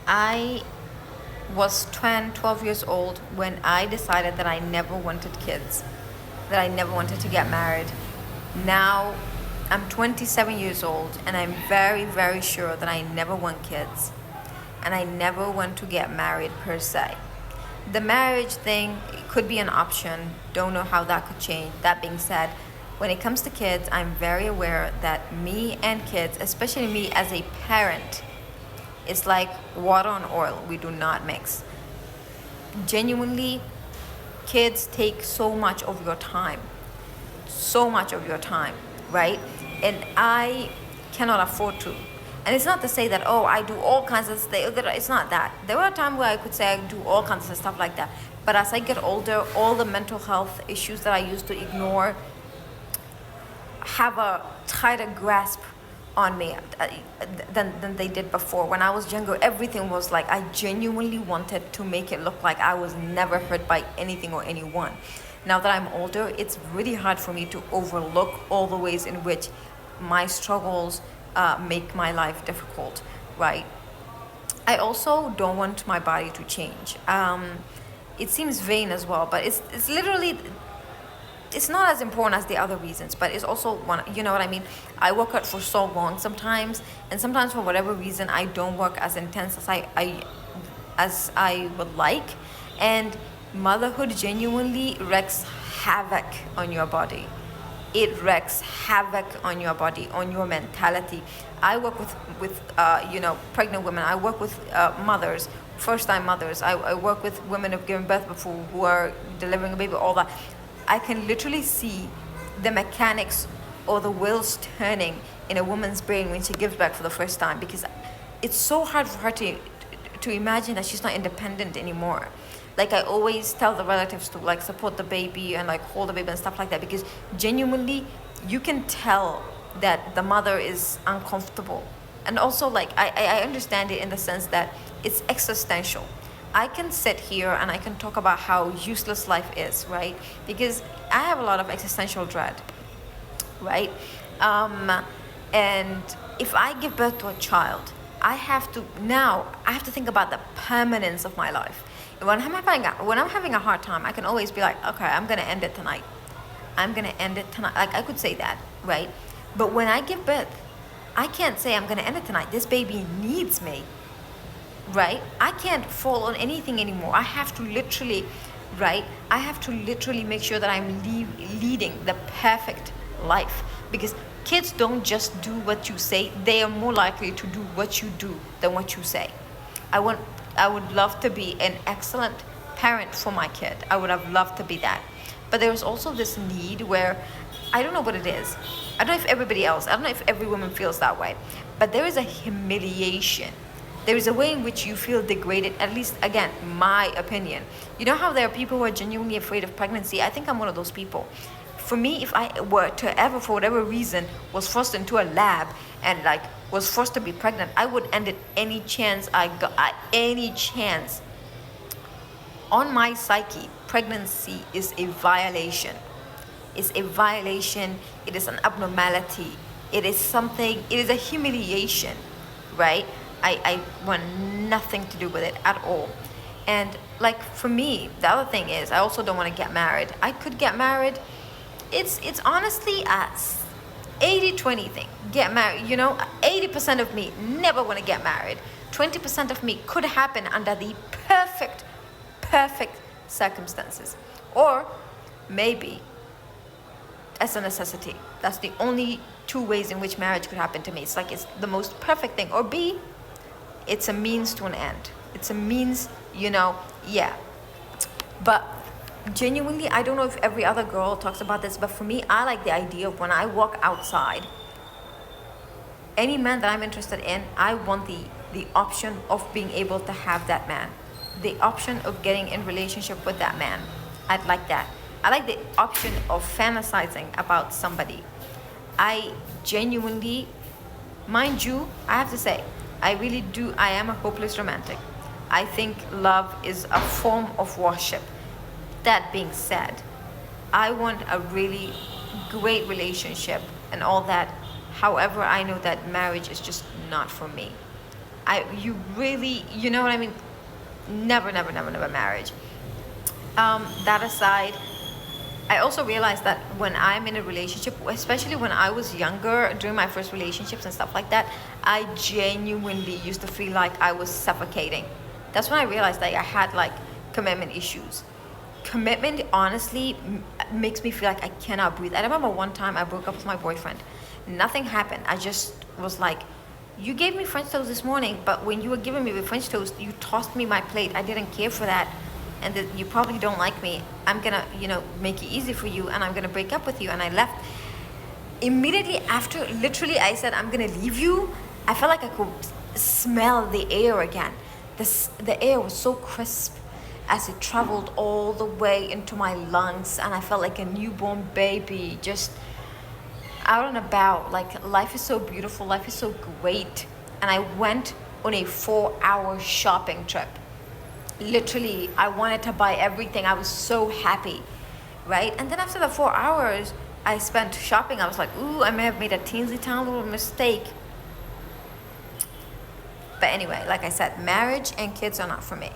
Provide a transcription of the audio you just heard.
I was 10, 12 years old when I decided that I never wanted kids, that I never wanted to get married. Now I'm 27 years old and I'm very, very sure that I never want kids and I never want to get married per se. The marriage thing could be an option. Don't know how that could change. That being said, when it comes to kids, I'm very aware that me and kids, especially me as a parent, it's like water and oil. We do not mix. Genuinely, kids take so much of your time, so much of your time, right? And I cannot afford to. And it's not to say that, oh, I do all kinds of things. It's not that. There were a time where I could say I do all kinds of stuff like that. But as I get older, all the mental health issues that I used to ignore have a tighter grasp on me than they did before. When I was younger, everything was like I genuinely wanted to make it look like I was never hurt by anything or anyone. Now that I'm older, it's really hard for me to overlook all the ways in which my struggles make my life difficult, right? I also don't want my body to change. It seems vain as well, but it's literally it's not as important as the other reasons, but it's also one, you know what I mean? I work out for so long sometimes, and sometimes for whatever reason I don't work as intense as I would like, and motherhood genuinely wreaks havoc on your body. It wreaks havoc on your body, on your mentality. I work with pregnant women. I work with mothers, first-time mothers. I work with women who've given birth before, who are delivering a baby, all that. I can literally see the mechanics or the wheels turning in a woman's brain when she gives birth for the first time, because it's so hard for her to imagine that she's not independent anymore. Like I always tell the relatives to like support the baby and like hold the baby and stuff like that, because genuinely you can tell that the mother is uncomfortable. And also like I understand it in the sense that it's existential. I can sit here and I can talk about how useless life is, right? Because I have a lot of existential dread, right? And if I give birth to a child, I have to think about the permanence of my life. And when I'm having a hard time, I can always be like, okay, I'm gonna end it tonight. I'm gonna end it tonight. Like I could say that, right? But when I give birth, I can't say I'm gonna end it tonight. This baby needs me, right? I can't fall on anything anymore. I have to literally, right? I have to literally make sure that I'm leading the perfect life, because kids don't just do what you say. They are more likely to do what you do than what you say. I would love to be an excellent parent for my kid. I would have loved to be that. But there's also this need where I don't know what it is. I don't know if every woman feels that way, but there is a humiliation. There is a way in which you feel degraded, at least, again, my opinion. You know how there are people who are genuinely afraid of pregnancy? I think I'm one of those people. For me, if I were to ever, for whatever reason, was forced into a lab and like was forced to be pregnant, I would end it any chance I got, any chance. On my psyche, pregnancy is a violation. It's a violation. It is an abnormality. It is a humiliation, right? I want nothing to do with it at all. And like for me, the other thing is I also don't want to get married. I could get married. It's honestly a 80-20 thing. Get married, 80% of me never want to get married. 20% of me could happen under the perfect circumstances. Or maybe as a necessity. That's the only two ways in which marriage could happen to me. It's like it's the most perfect thing. Or B, it's a means to an end. It's a means, yeah. But genuinely, I don't know if every other girl talks about this, but for me, I like the idea of when I walk outside, any man that I'm interested in, I want the option of being able to have that man. The option of getting in relationship with that man. I'd like that. I like the option of fantasizing about somebody. I genuinely, mind you, I have to say, I really do, I am a hopeless romantic. I think love is a form of worship. That being said, I want a really great relationship and all that. However, I know that marriage is just not for me. You really, you know what I mean? Never, never, never, never marriage. That aside, I also realized that when I'm in a relationship, especially when I was younger, during my first relationships and stuff like that, I genuinely used to feel like I was suffocating. That's when I realized that I had like commitment issues. Commitment honestly makes me feel like I cannot breathe. I remember one time I broke up with my boyfriend. Nothing happened. I just was like, you gave me French toast this morning, but when you were giving me the French toast, you tossed me my plate. I didn't care for that. And that you probably don't like me. I'm gonna, make it easy for you, and I'm gonna break up with you. And I left. Immediately after, literally, I said, I'm gonna leave you. I felt like I could smell the air again. The air was so crisp as it traveled all the way into my lungs, and I felt like a newborn baby, just out and about. Like, life is so beautiful, life is so great. And I went on a 4-hour shopping trip. Literally, I wanted to buy everything. I was so happy, right? And then after the 4 hours I spent shopping, I was like, ooh, I may have made a teensy tiny little mistake. But anyway, like I said, marriage and kids are not for me.